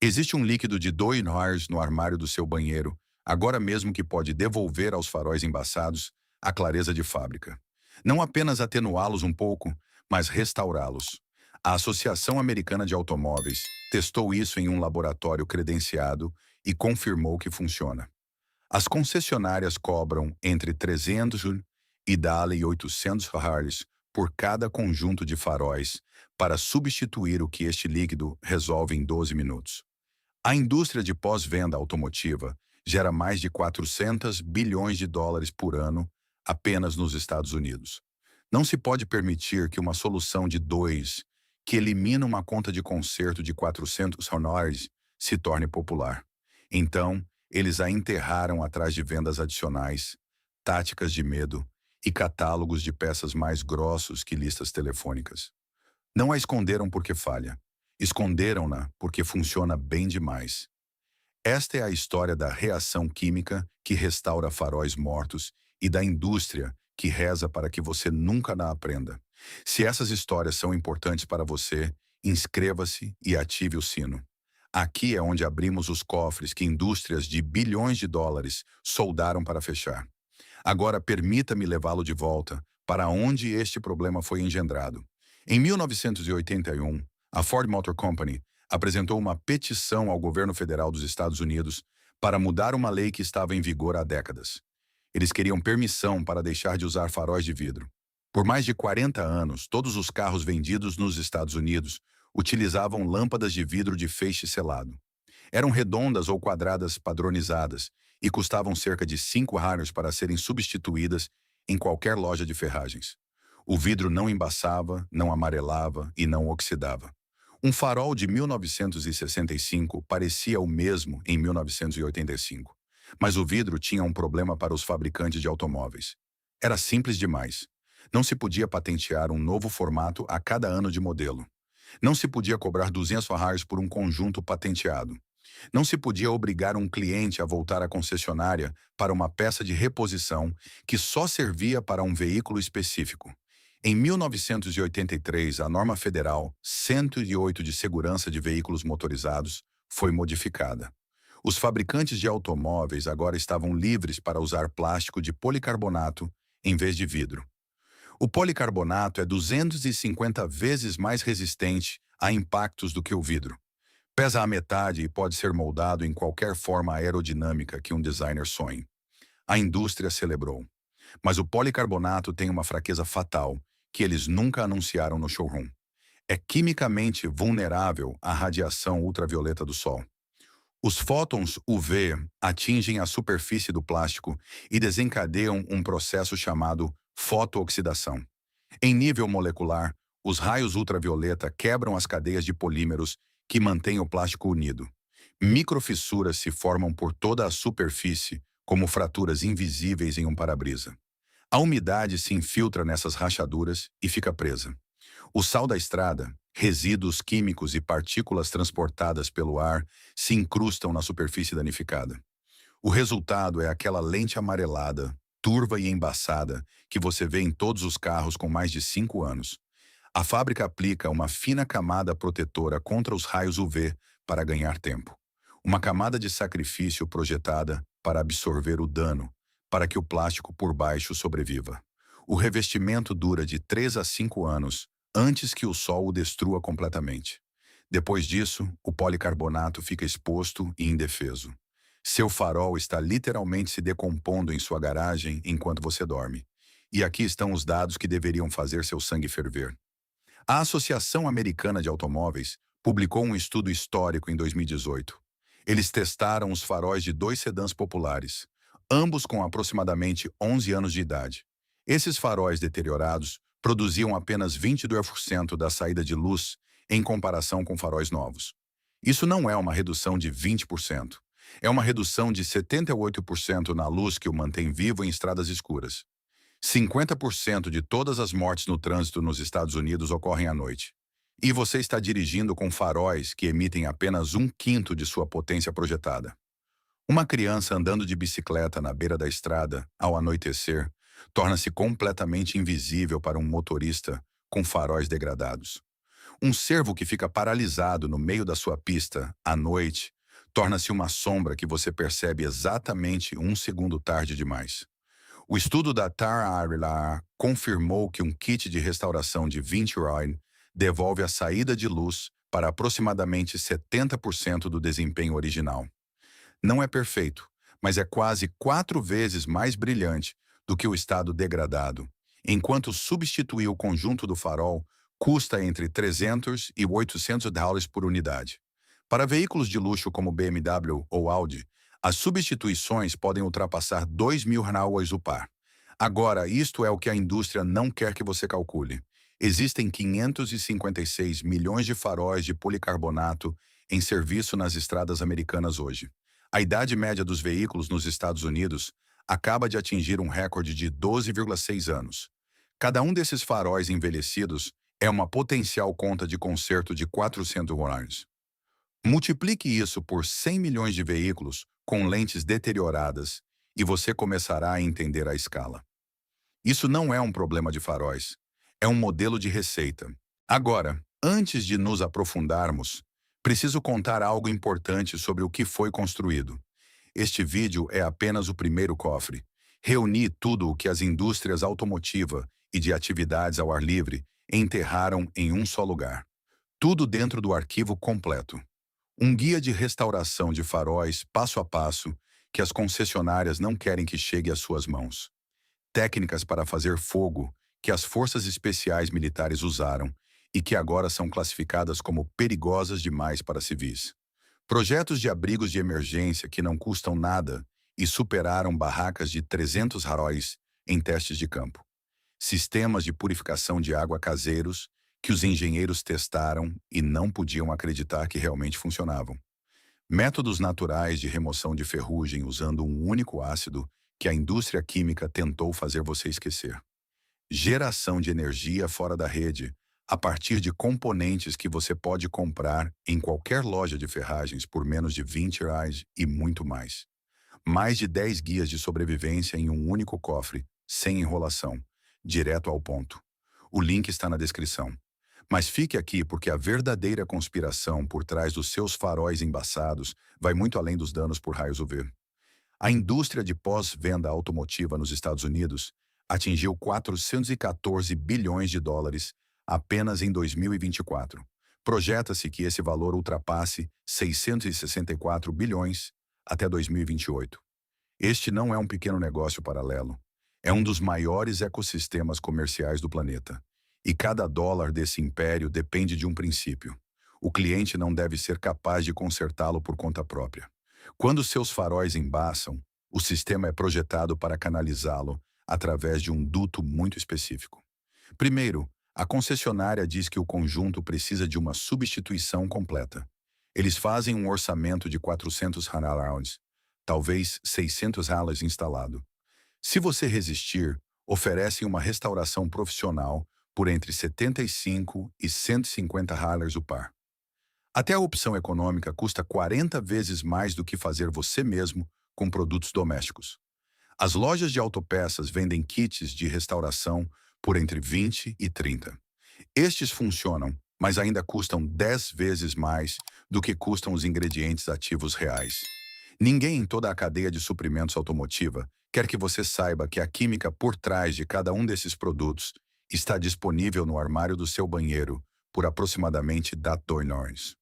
Existe um líquido de $2 no armário do seu banheiro, agora mesmo que pode devolver aos faróis embaçados a clareza de fábrica. Não apenas atenuá-los um pouco, mas restaurá-los. A Associação Americana de Automóveis testou isso em um laboratório credenciado e confirmou que funciona. As concessionárias cobram entre 300 e dali 800 reais por cada conjunto de faróis para substituir o que este líquido resolve em 12 minutos. A indústria de pós-venda automotiva gera mais de 400 bilhões de dólares por ano apenas nos Estados Unidos. Não se pode permitir que uma solução de dois, que elimina uma conta de conserto de 400 reais, se torne popular. Então, eles a enterraram atrás de vendas adicionais, táticas de medo e catálogos de peças mais grossos que listas telefônicas. Não a esconderam porque falha. Esconderam-na porque funciona bem demais. Esta é a história da reação química que restaura faróis mortos e da indústria que reza para que você nunca na aprenda. Se essas histórias são importantes para você, inscreva-se e ative o sino. Aqui é onde abrimos os cofres que indústrias de bilhões de dólares soldaram para fechar. Agora permita-me levá-lo de volta para onde este problema foi engendrado. Em 1981, a Ford Motor Company apresentou uma petição ao governo federal dos Estados Unidos para mudar uma lei que estava em vigor há décadas. Eles queriam permissão para deixar de usar faróis de vidro. Por mais de 40 anos, todos os carros vendidos nos Estados Unidos utilizavam lâmpadas de vidro de feixe selado. Eram redondas ou quadradas padronizadas e custavam cerca de $5 para serem substituídas em qualquer loja de ferragens. O vidro não embaçava, não amarelava e não oxidava. Um farol de 1965 parecia o mesmo em 1985, mas o vidro tinha um problema para os fabricantes de automóveis. Era simples demais. Não se podia patentear um novo formato a cada ano de modelo. Não se podia cobrar R$ 200 por um conjunto patenteado. Não se podia obrigar um cliente a voltar à concessionária para uma peça de reposição que só servia para um veículo específico. Em 1983, a norma federal 108 de segurança de veículos motorizados foi modificada. Os fabricantes de automóveis agora estavam livres para usar plástico de policarbonato em vez de vidro. O policarbonato é 250 vezes mais resistente a impactos do que o vidro. Pesa a metade e pode ser moldado em qualquer forma aerodinâmica que um designer sonhe. A indústria celebrou. Mas o policarbonato tem uma fraqueza fatal que eles nunca anunciaram no showroom. É quimicamente vulnerável à radiação ultravioleta do sol. Os fótons UV atingem a superfície do plástico e desencadeiam um processo chamado fotooxidação. Em nível molecular, os raios ultravioleta quebram as cadeias de polímeros que mantêm o plástico unido. Microfissuras se formam por toda a superfície, como fraturas invisíveis em um para-brisa. A umidade se infiltra nessas rachaduras e fica presa. O sal da estrada, resíduos químicos e partículas transportadas pelo ar se incrustam na superfície danificada. O resultado é aquela lente amarelada, turva e embaçada que você vê em todos os carros com mais de 5 anos. A fábrica aplica uma fina camada protetora contra os raios UV para ganhar tempo. Uma camada de sacrifício projetada para absorver o dano, para que o plástico por baixo sobreviva. O revestimento dura de 3 a 5 anos antes que o sol o destrua completamente. Depois disso, o policarbonato fica exposto e indefeso. Seu farol está literalmente se decompondo em sua garagem enquanto você dorme. E aqui estão os dados que deveriam fazer seu sangue ferver. A Associação Americana de Automóveis publicou um estudo histórico em 2018. Eles testaram os faróis de 2 sedãs populares, ambos com aproximadamente 11 anos de idade. Esses faróis deteriorados produziam apenas 22% da saída de luz em comparação com faróis novos. Isso não é uma redução de 20%. É uma redução de 78% na luz que o mantém vivo em estradas escuras. 50% de todas as mortes no trânsito nos Estados Unidos ocorrem à noite. E você está dirigindo com faróis que emitem apenas 1/5 de sua potência projetada. Uma criança andando de bicicleta na beira da estrada, ao anoitecer, torna-se completamente invisível para um motorista com faróis degradados. Um cervo que fica paralisado no meio da sua pista, à noite, torna-se uma sombra que você percebe exatamente um segundo tarde demais. O estudo da TAR confirmou que um kit de restauração de 20 ROI devolve a saída de luz para aproximadamente 70% do desempenho original. Não é perfeito, mas é quase 4 vezes mais brilhante do que o estado degradado, enquanto substituir o conjunto do farol custa entre 300 e 800 dólares por unidade. Para veículos de luxo como BMW ou Audi, as substituições podem ultrapassar 2.000 reais o par. Agora, isto é o que a indústria não quer que você calcule. Existem 556 milhões de faróis de policarbonato em serviço nas estradas americanas hoje. A idade média dos veículos nos Estados Unidos acaba de atingir um recorde de 12,6 anos. Cada um desses faróis envelhecidos é uma potencial conta de conserto de 400 reais. Multiplique isso por 100 milhões de veículos com lentes deterioradas e você começará a entender a escala. Isso não é um problema de faróis, é um modelo de receita. Agora, antes de nos aprofundarmos, preciso contar algo importante sobre o que foi construído. Este vídeo é apenas o primeiro cofre. Reuni tudo o que as indústrias automotiva e de atividades ao ar livre enterraram em um só lugar. Tudo dentro do arquivo completo. Um guia de restauração de faróis passo a passo que as concessionárias não querem que chegue às suas mãos. Técnicas para fazer fogo que as forças especiais militares usaram e que agora são classificadas como perigosas demais para civis. Projetos de abrigos de emergência que não custam nada e superaram barracas de 300 haróis em testes de campo. Sistemas de purificação de água caseiros que os engenheiros testaram e não podiam acreditar que realmente funcionavam. Métodos naturais de remoção de ferrugem usando um único ácido que a indústria química tentou fazer você esquecer. Geração de energia fora da rede, a partir de componentes que você pode comprar em qualquer loja de ferragens por menos de 20 reais e muito mais. Mais de 10 guias de sobrevivência em um único cofre, sem enrolação, direto ao ponto. O link está na descrição. Mas fique aqui porque a verdadeira conspiração por trás dos seus faróis embaçados vai muito além dos danos por raios UV. A indústria de pós-venda automotiva nos Estados Unidos atingiu 414 bilhões de dólares apenas em 2024. Projeta-se que esse valor ultrapasse 664 bilhões até 2028. Este não é um pequeno negócio paralelo. É um dos maiores ecossistemas comerciais do planeta. E cada dólar desse império depende de um princípio. O cliente não deve ser capaz de consertá-lo por conta própria. Quando seus faróis embaçam, o sistema é projetado para canalizá-lo através de um duto muito específico. Primeiro, a concessionária diz que o conjunto precisa de uma substituição completa. Eles fazem um orçamento de 400 reais, talvez 600 reais instalado. Se você resistir, oferecem uma restauração profissional por entre 75 e 150 reais o par. Até a opção econômica custa 40 vezes mais do que fazer você mesmo com produtos domésticos. As lojas de autopeças vendem kits de restauração por entre 20 e 30. Estes funcionam, mas ainda custam 10 vezes mais do que custam os ingredientes ativos reais. Ninguém em toda a cadeia de suprimentos automotiva quer que você saiba que a química por trás de cada um desses produtos está disponível no armário do seu banheiro por aproximadamente $2.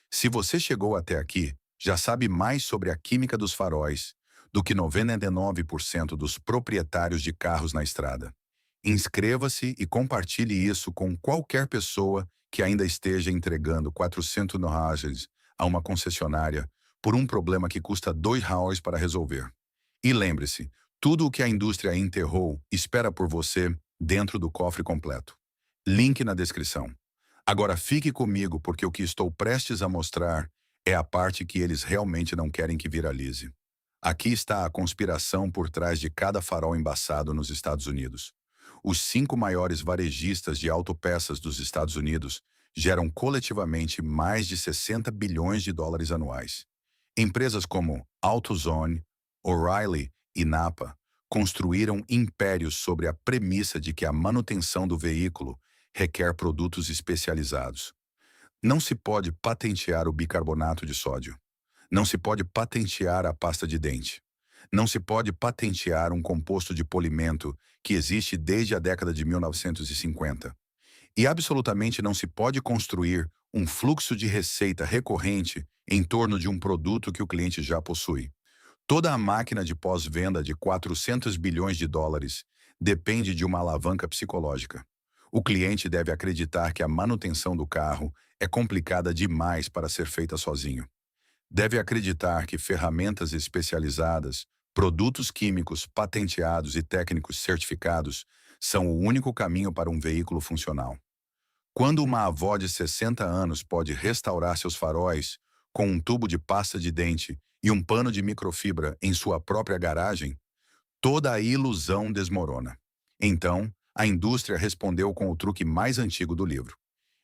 Se você chegou até aqui, já sabe mais sobre a química dos faróis do que 99% dos proprietários de carros na estrada. Inscreva-se e compartilhe isso com qualquer pessoa que ainda esteja entregando 400 reais a uma concessionária por um problema que custa R$ 2 para resolver. E lembre-se, tudo o que a indústria enterrou espera por você dentro do cofre completo. Link na descrição. Agora fique comigo porque o que estou prestes a mostrar é a parte que eles realmente não querem que viralize. Aqui está a conspiração por trás de cada farol embaçado nos Estados Unidos. Os 5 maiores varejistas de autopeças dos Estados Unidos geram coletivamente mais de 60 bilhões de dólares anuais. Empresas como AutoZone, O'Reilly e Napa construíram impérios sobre a premissa de que a manutenção do veículo requer produtos especializados. Não se pode patentear o bicarbonato de sódio. Não se pode patentear a pasta de dente. Não se pode patentear um composto de polimento que existe desde a década de 1950. E absolutamente não se pode construir um fluxo de receita recorrente em torno de um produto que o cliente já possui. Toda a máquina de pós-venda de 400 bilhões de dólares depende de uma alavanca psicológica. O cliente deve acreditar que a manutenção do carro é complicada demais para ser feita sozinho. Deve acreditar que ferramentas especializadas, produtos químicos patenteados e técnicos certificados são o único caminho para um veículo funcional. Quando uma avó de 60 anos pode restaurar seus faróis com um tubo de pasta de dente e um pano de microfibra em sua própria garagem, toda a ilusão desmorona. Então, a indústria respondeu com o truque mais antigo do livro.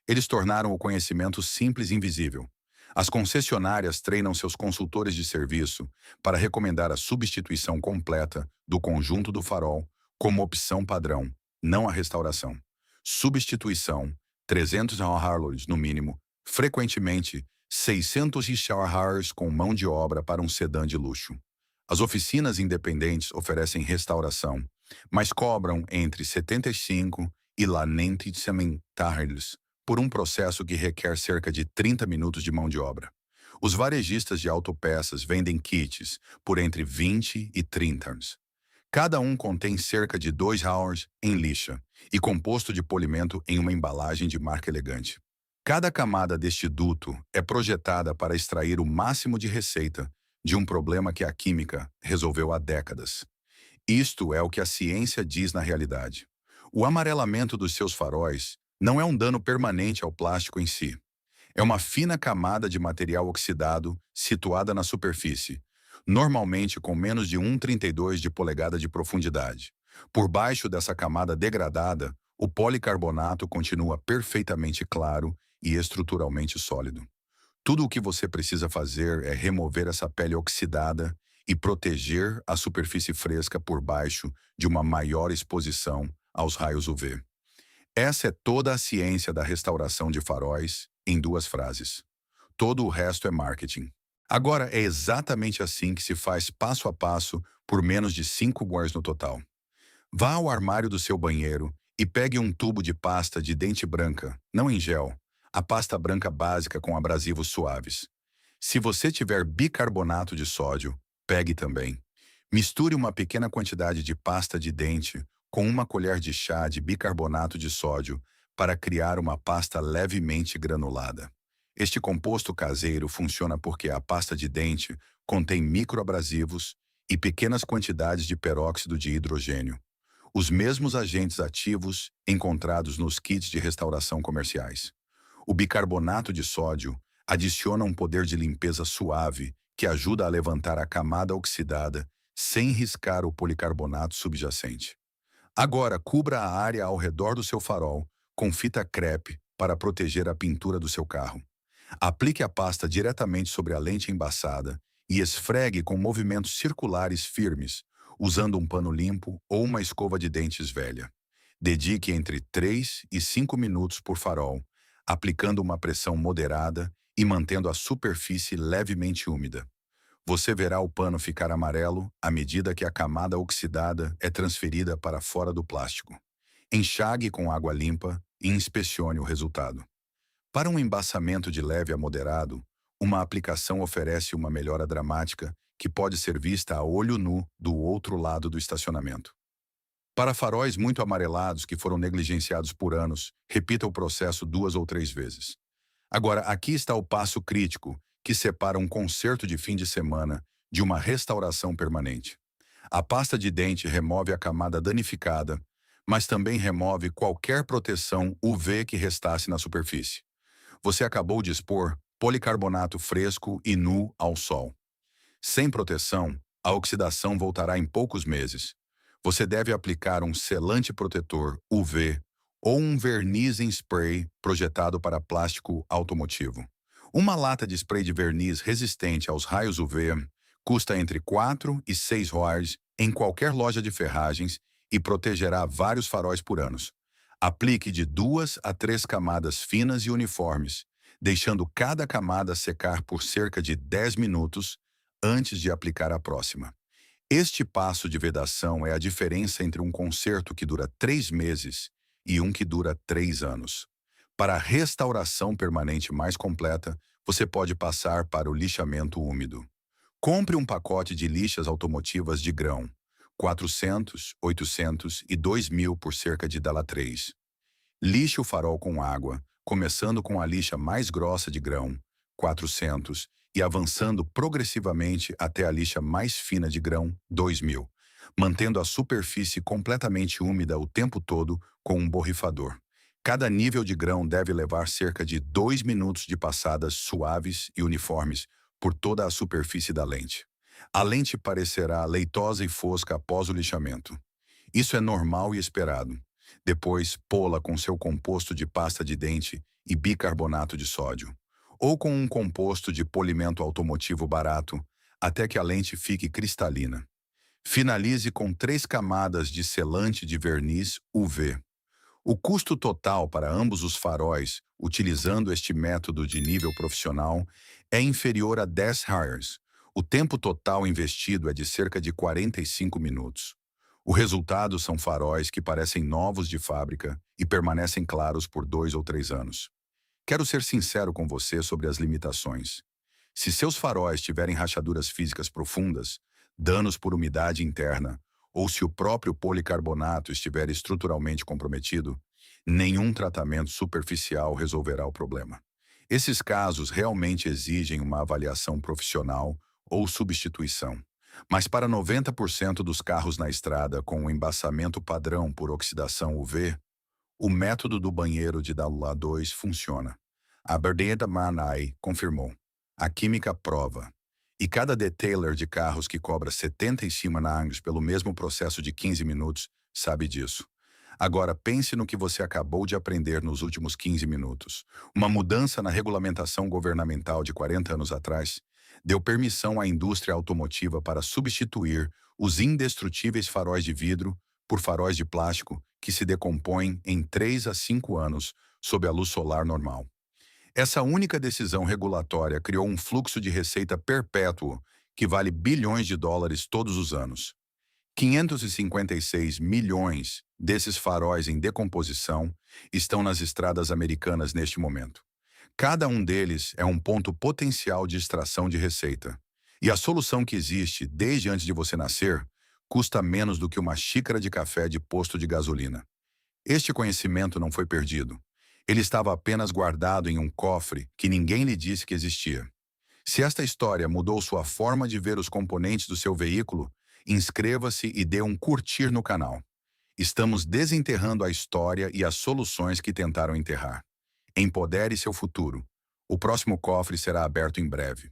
Eles tornaram o conhecimento simples e invisível. As concessionárias treinam seus consultores de serviço para recomendar a substituição completa do conjunto do farol como opção padrão, não a restauração. Substituição, 300 hours no mínimo, frequentemente 600 hours com mão de obra para um sedã de luxo. As oficinas independentes oferecem restauração, mas cobram entre 75 e lá 90 centavos por um processo que requer cerca de 30 minutos de mão de obra. Os varejistas de autopeças vendem kits por entre 20 e 30 hours. Cada um contém cerca de 2 hours em lixa e composto de polimento em uma embalagem de marca elegante. Cada camada deste duto é projetada para extrair o máximo de receita de um problema que a química resolveu há décadas. Isto é o que a ciência diz na realidade. O amarelamento dos seus faróis não é um dano permanente ao plástico em si. É uma fina camada de material oxidado situada na superfície, normalmente com menos de 1,32 de polegada de profundidade. Por baixo dessa camada degradada, o policarbonato continua perfeitamente claro e estruturalmente sólido. Tudo o que você precisa fazer é remover essa pele oxidada e proteger a superfície fresca por baixo de uma maior exposição aos raios UV. Essa é toda a ciência da restauração de faróis em 2 frases. Todo o resto é marketing. Agora é exatamente assim que se faz passo a passo por menos de 5 horas no total. Vá ao armário do seu banheiro e pegue um tubo de pasta de dente branca, não em gel, a pasta branca básica com abrasivos suaves. Se você tiver bicarbonato de sódio, pegue também. Misture uma pequena quantidade de pasta de dente com uma colher de chá de bicarbonato de sódio para criar uma pasta levemente granulada. Este composto caseiro funciona porque a pasta de dente contém microabrasivos e pequenas quantidades de peróxido de hidrogênio, os mesmos agentes ativos encontrados nos kits de restauração comerciais. O bicarbonato de sódio adiciona um poder de limpeza suave que ajuda a levantar a camada oxidada sem riscar o policarbonato subjacente. Agora, cubra a área ao redor do seu farol com fita crepe para proteger a pintura do seu carro. Aplique a pasta diretamente sobre a lente embaçada e esfregue com movimentos circulares firmes, usando um pano limpo ou uma escova de dentes velha. Dedique entre 3 e 5 minutos por farol, aplicando uma pressão moderada e mantendo a superfície levemente úmida. Você verá o pano ficar amarelo à medida que a camada oxidada é transferida para fora do plástico. Enxague com água limpa e inspecione o resultado. Para um embaçamento de leve a moderado, uma aplicação oferece uma melhora dramática que pode ser vista a olho nu do outro lado do estacionamento. Para faróis muito amarelados que foram negligenciados por anos, repita o processo 2 ou 3 vezes. Agora, aqui está o passo crítico que separa um conserto de fim de semana de uma restauração permanente. A pasta de dente remove a camada danificada, mas também remove qualquer proteção UV que restasse na superfície. Você acabou de expor policarbonato fresco e nu ao sol. Sem proteção, a oxidação voltará em poucos meses. Você deve aplicar um selante protetor UV ou um verniz em spray projetado para plástico automotivo. Uma lata de spray de verniz resistente aos raios UV custa entre 4 e 6 reais em qualquer loja de ferragens e protegerá vários faróis por anos. Aplique de 2 a 3 camadas finas e uniformes, deixando cada camada secar por cerca de 10 minutos antes de aplicar a próxima. Este passo de vedação é a diferença entre um conserto que dura 3 meses e um que dura 3 anos. Para a restauração permanente mais completa, você pode passar para o lixamento úmido. Compre um pacote de lixas automotivas de grão, 400, 800 e 2.000 por cerca de $3. Lixe o farol com água, começando com a lixa mais grossa de grão, 400, e avançando progressivamente até a lixa mais fina de grão, 2.000, mantendo a superfície completamente úmida o tempo todo com um borrifador. Cada nível de grão deve levar cerca de 2 minutos de passadas suaves e uniformes por toda a superfície da lente. A lente parecerá leitosa e fosca após o lixamento. Isso é normal e esperado. Depois, pô-la com seu composto de pasta de dente e bicarbonato de sódio, ou com um composto de polimento automotivo barato, até que a lente fique cristalina. Finalize com 3 camadas de selante de verniz UV. O custo total para ambos os faróis, utilizando este método de nível profissional, é inferior a 10 hires. O tempo total investido é de cerca de 45 minutos. O resultado são faróis que parecem novos de fábrica e permanecem claros por 2 ou 3 anos. Quero ser sincero com você sobre as limitações. Se seus faróis tiverem rachaduras físicas profundas, danos por umidade interna, ou se o próprio policarbonato estiver estruturalmente comprometido, nenhum tratamento superficial resolverá o problema. Esses casos realmente exigem uma avaliação profissional ou substituição. Mas para 90% dos carros na estrada com o embaçamento padrão por oxidação UV, o método do banheiro de Dalula 2 funciona. A Bernadette Manai confirmou. A química prova. E cada detailer de carros que cobra 75 manangos pelo mesmo processo de 15 minutos sabe disso. Agora pense no que você acabou de aprender nos últimos 15 minutos. Uma mudança na regulamentação governamental de 40 anos atrás deu permissão à indústria automotiva para substituir os indestrutíveis faróis de vidro por faróis de plástico que se decompõem em 3 a 5 anos sob a luz solar normal. Essa única decisão regulatória criou um fluxo de receita perpétuo que vale bilhões de dólares todos os anos. 556 milhões desses faróis em decomposição estão nas estradas americanas neste momento. Cada um deles é um ponto potencial de extração de receita. E a solução que existe desde antes de você nascer custa menos do que uma xícara de café de posto de gasolina. Este conhecimento não foi perdido. Ele estava apenas guardado em um cofre que ninguém lhe disse que existia. Se esta história mudou sua forma de ver os componentes do seu veículo, inscreva-se e dê um curtir no canal. Estamos desenterrando a história e as soluções que tentaram enterrar. Empodere seu futuro. O próximo cofre será aberto em breve.